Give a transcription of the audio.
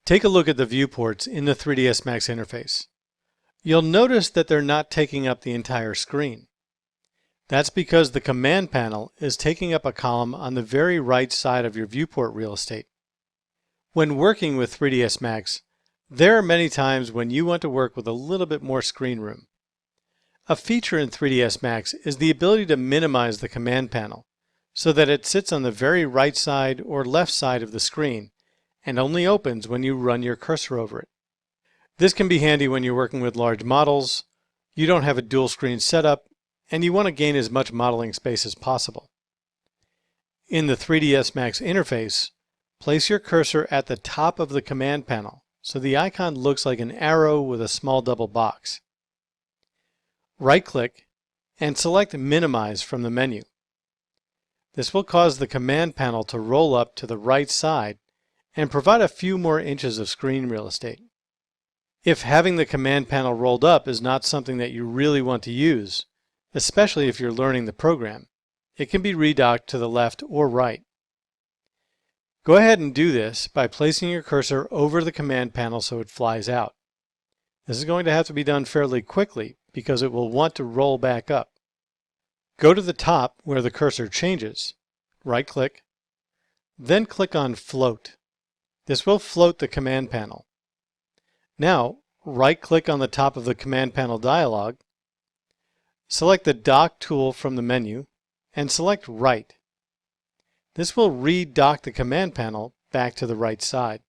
Take a look at the viewports in the 3ds Max interface. You'll notice that they're not taking up the entire screen. That's because the command panel is taking up a column on the very right side of your viewport real estate. When working with 3ds Max, there are many times when you want to work with a little bit more screen room. A feature in 3ds Max is the ability to minimize the command panel so that it sits on the very right side or left side of the screen and only opens when you run your cursor over it. This can be handy when you're working with large models, you don't have a dual screen setup, and you want to gain as much modeling space as possible. In the 3ds Max interface, place your cursor at the top of the command panel so the icon looks like an arrow with a small double box. Right-click and select Minimize from the menu. This will cause the command panel to roll up to the right side and provide a few more inches of screen real estate. If having the command panel rolled up is not something that you really want to use, especially if you're learning the program, it can be redocked to the left or right. Go ahead and do this by placing your cursor over the command panel so it flies out. This is going to have to be done fairly quickly because it will want to roll back up. Go to the top where the cursor changes, right-click, then click on Float. This will float the command panel. Now, right-click on the top of the command panel dialog, select the Dock tool from the menu, and select Right. This will re-dock the command panel back to the right side.